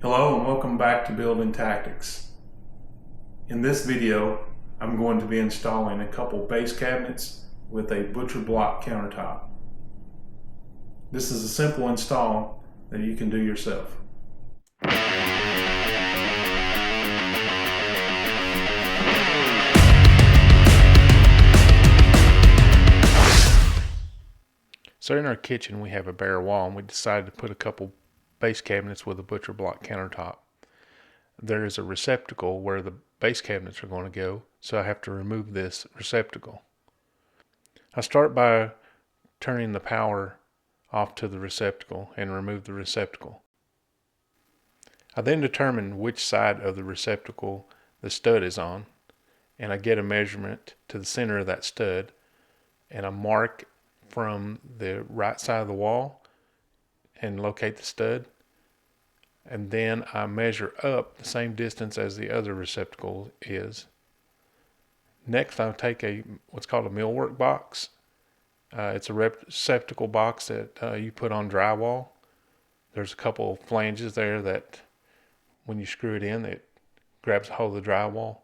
Hello and welcome back to Building Tactics. In this video, I'm going to be installing a couple base cabinets with a butcher block countertop. This is a simple install that you can do yourself. So in our kitchen we have a bare wall, and we decided to put a couple base cabinets with a butcher block countertop. There is a receptacle where the base cabinets are going to go, so I have to remove this receptacle. I start by turning the power off to the receptacle and remove the receptacle. I then determine which side of the receptacle the stud is on, and I get a measurement to the center of that stud, and I mark from the right side of the wall and locate the stud, and then I measure up the same distance as the other receptacle is. Next, I take what's called a millwork box. It's a receptacle box that you put on drywall. There's a couple flanges there that when you screw it in, it grabs a hold of the drywall.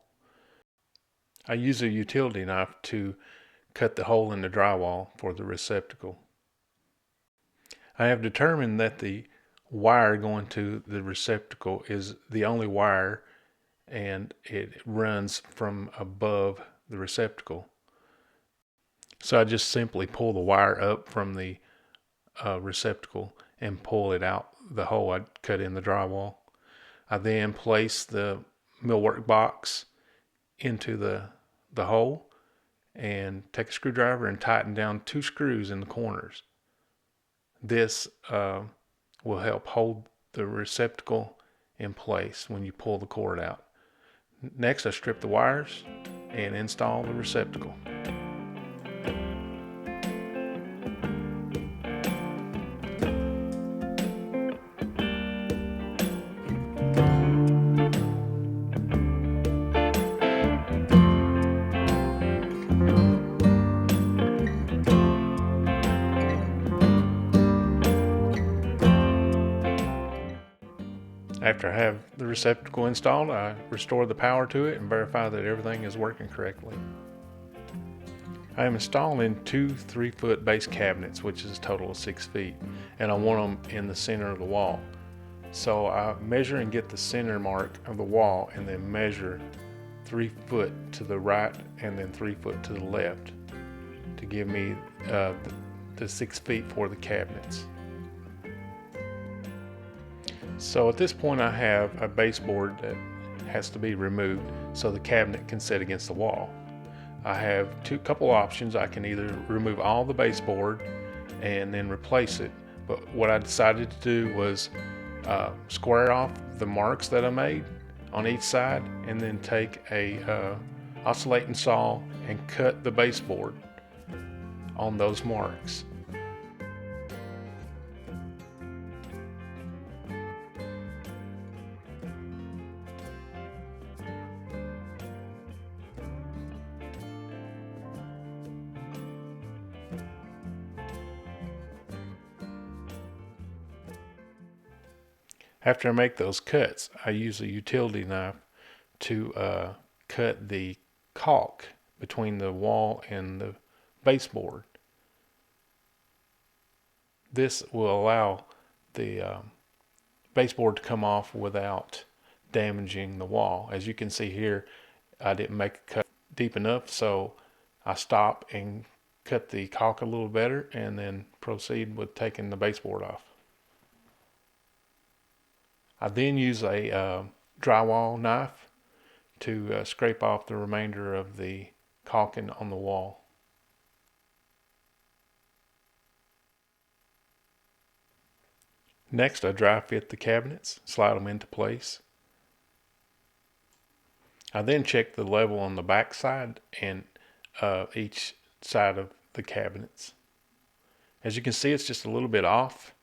I use a utility knife to cut the hole in the drywall for the receptacle. I have determined that the wire going to the receptacle is the only wire, and it runs from above the receptacle. So I just simply pull the wire up from the receptacle and pull it out the hole I cut in the drywall. I then place the millwork box into the hole and take a screwdriver and tighten down 2 screws in the corners. This will help hold the receptacle in place when you pull the cord out. Next, I strip the wires and install the receptacle. After I have the receptacle installed, I restore the power to it and verify that everything is working correctly. I am installing 2 3-foot base cabinets, which is a total of 6 feet, and I want them in the center of the wall. So I measure and get the center mark of the wall, and then measure 3 foot to the right and then 3 foot to the left to give me the 6 feet for the cabinets. So at this point I have a baseboard that has to be removed so the cabinet can sit against the wall. I have couple options. I can either remove all the baseboard and then replace it, but what I decided to do was square off the marks that I made on each side, and then take a oscillating saw and cut the baseboard on those marks. After I make those cuts, I use a utility knife to cut the caulk between the wall and the baseboard. This will allow the baseboard to come off without damaging the wall. As you can see here, I didn't make a cut deep enough, so I stop and cut the caulk a little better and then proceed with taking the baseboard off. I then use a drywall knife to scrape off the remainder of the caulking on the wall. Next, I dry fit the cabinets, slide them into place. I then check the level on the back side and each side of the cabinets. As you can see, it's just a little bit off,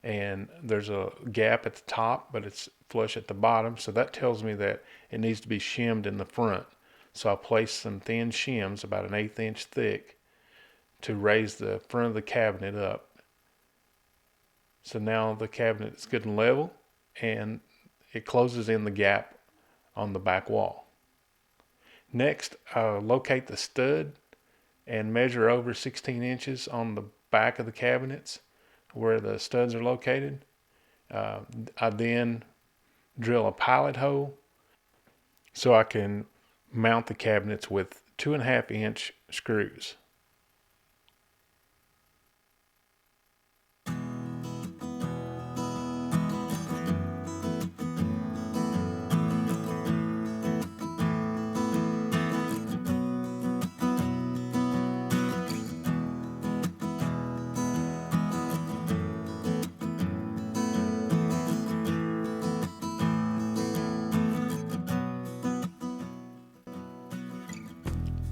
and there's a gap at the top, but it's flush at the bottom, so that tells me that it needs to be shimmed in the front. So I place some thin shims about an 1/8 inch thick to raise the front of the cabinet up. So now the cabinet is good and level, and it closes in the gap on the back wall. Next, locate the stud and measure over 16 inches on the back of the cabinets where the studs are located. I then drill a pilot hole so I can mount the cabinets with 2.5 inch screws.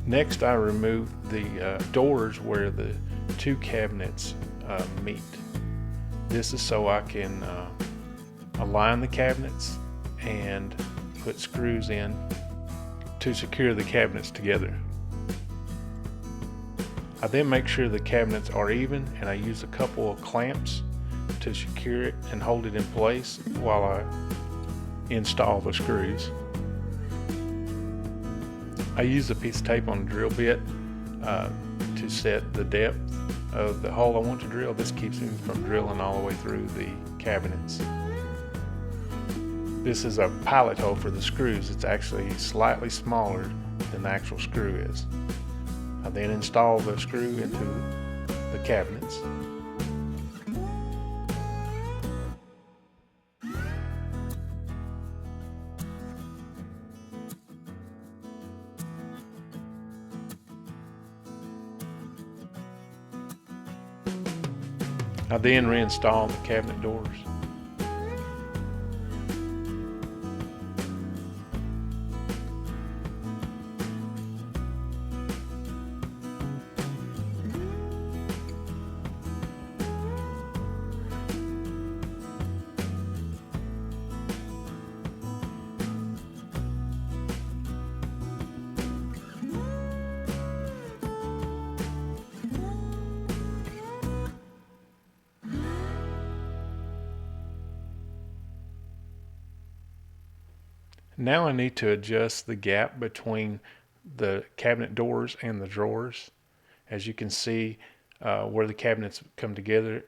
Next, I remove the doors where the two cabinets meet. This is so I can align the cabinets and put screws in to secure the cabinets together. I then make sure the cabinets are even, and I use a couple of clamps to secure it and hold it in place while I install the screws. I use a piece of tape on a drill bit to set the depth of the hole I want to drill. This keeps me from drilling all the way through the cabinets. This is a pilot hole for the screws. It's actually slightly smaller than the actual screw is. I then install the screw into the cabinets. I then reinstall the cabinet doors. Now I need to adjust the gap between the cabinet doors and the drawers. As you can see, where the cabinets come together,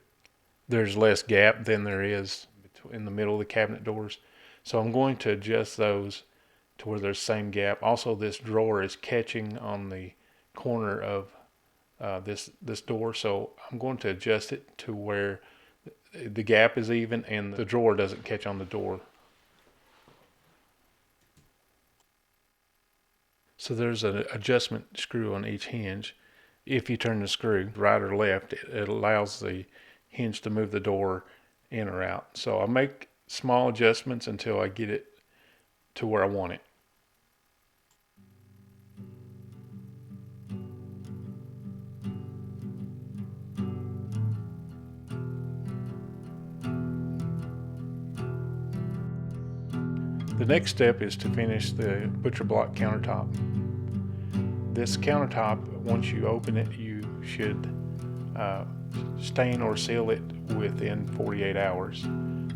there's less gap than there is in the middle of the cabinet doors. So I'm going to adjust those to where there's the same gap. Also, this drawer is catching on the corner of this door, so I'm going to adjust it to where the gap is even and the drawer doesn't catch on the door. So there's an adjustment screw on each hinge. If you turn the screw right or left, it allows the hinge to move the door in or out. So I make small adjustments until I get it to where I want it. The next step is to finish the butcher block countertop. This countertop, once you open it, you should stain or seal it within 48 hours.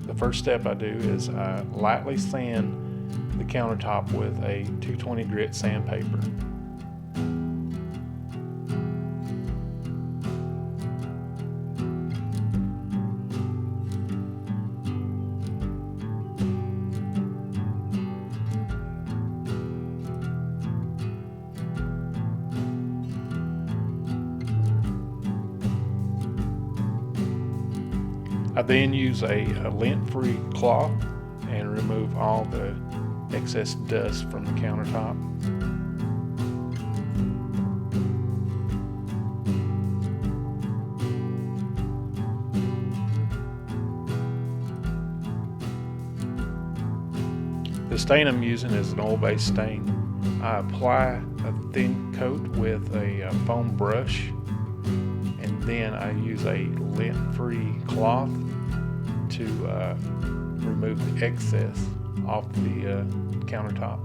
The first step I do is I lightly sand the countertop with a 220 grit sandpaper. I then use a lint-free cloth and remove all the excess dust from the countertop. The stain I'm using is an oil-based stain. I apply a thin coat with a foam brush, and then I use a lint-free cloth to remove the excess off the countertop.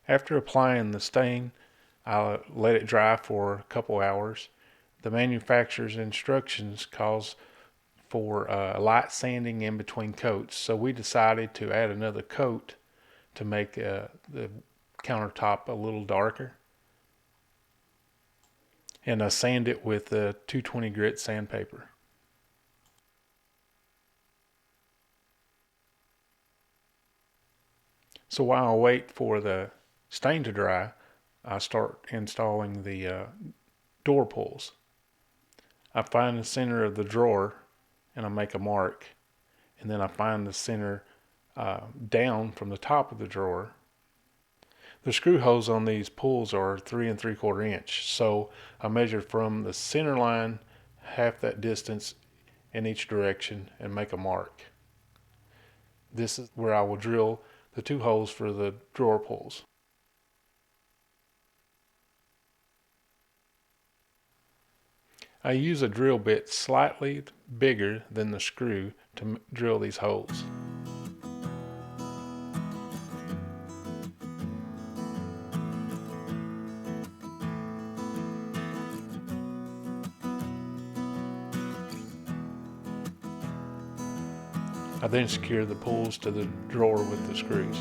After applying the stain, I'll let it dry for a couple hours. The manufacturer's instructions calls for light sanding in between coats, so we decided to add another coat to make the countertop a little darker. And I sand it with 220 grit sandpaper. So while I wait for the stain to dry, I start installing the door pulls. I find the center of the drawer and I make a mark, and then I find the center down from the top of the drawer. The screw holes on these pulls are 3 3/4 inch, so I measure from the center line half that distance in each direction and make a mark. This is where I will drill the 2 holes for the drawer pulls. I use a drill bit slightly bigger than the screw to drill these holes. I then secure the pulls to the drawer with the screws.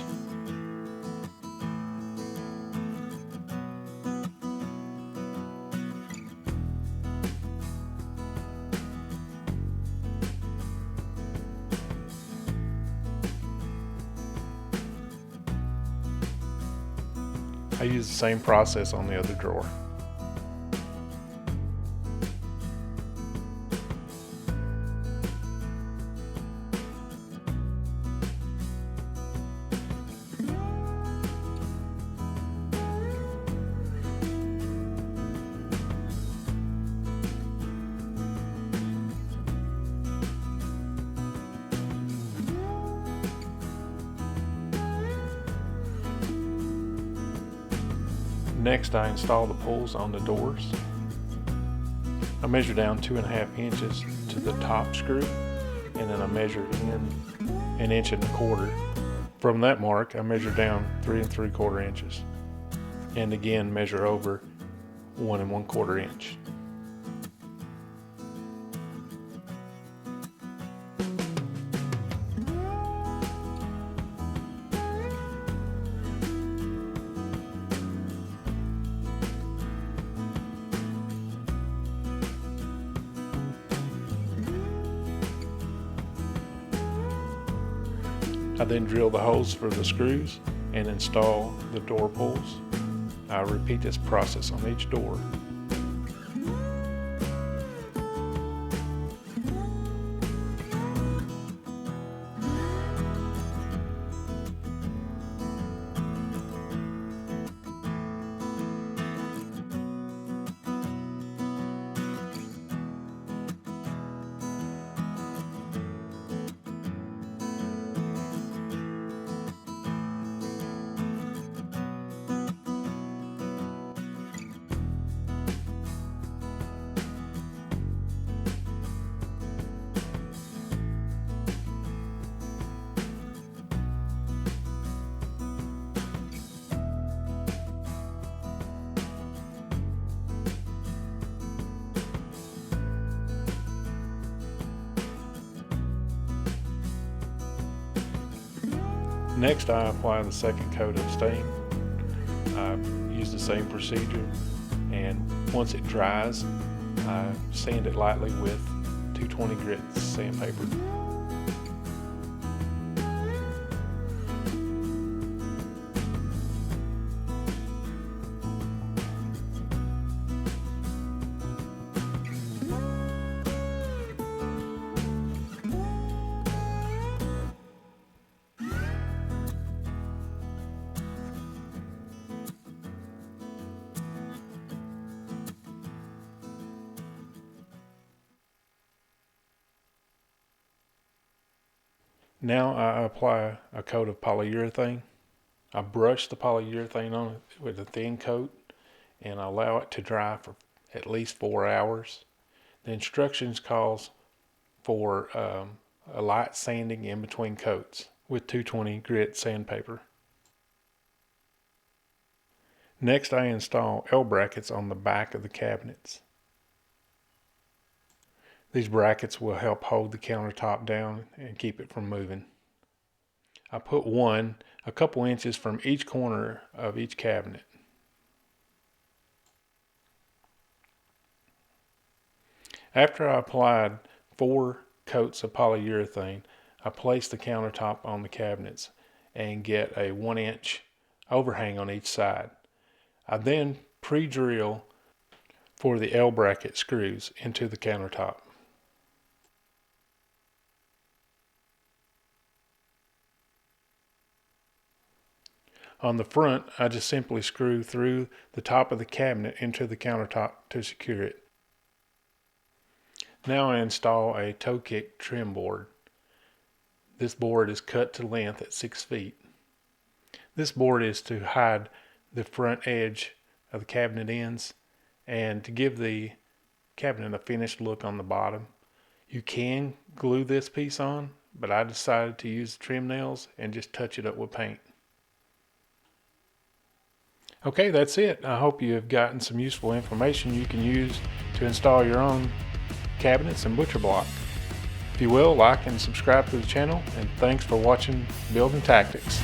I use the same process on the other drawer. Next, I install the pulls on the doors. I measure down 2.5 inches to the top screw, and then I measure in 1.25 inches. From that mark, I measure down 3 3/4 inches, and again measure over 1 1/4 inch. I then drill the holes for the screws and install the door pulls. I repeat this process on each door. Next, I apply the second coat of stain. I use the same procedure, and once it dries, I sand it lightly with 220 grit sandpaper. Now I apply a coat of polyurethane. I brush the polyurethane on it with a thin coat and I allow it to dry for at least 4 hours. The instructions calls for a light sanding in between coats with 220 grit sandpaper. Next, I install L brackets on the back of the cabinets. These brackets will help hold the countertop down and keep it from moving. I put one a couple inches from each corner of each cabinet. After I applied 4 coats of polyurethane, I place the countertop on the cabinets and get a 1-inch overhang on each side. I then pre-drill for the L bracket screws into the countertop. On the front, I just simply screw through the top of the cabinet into the countertop to secure it. Now I install a toe kick trim board. This board is cut to length at 6 feet. This board is to hide the front edge of the cabinet ends and to give the cabinet a finished look on the bottom. You can glue this piece on, but I decided to use trim nails and just touch it up with paint. Okay, that's it. I hope you have gotten some useful information you can use to install your own cabinets and butcher block. If you will, like and subscribe to the channel, and thanks for watching Building Tactics.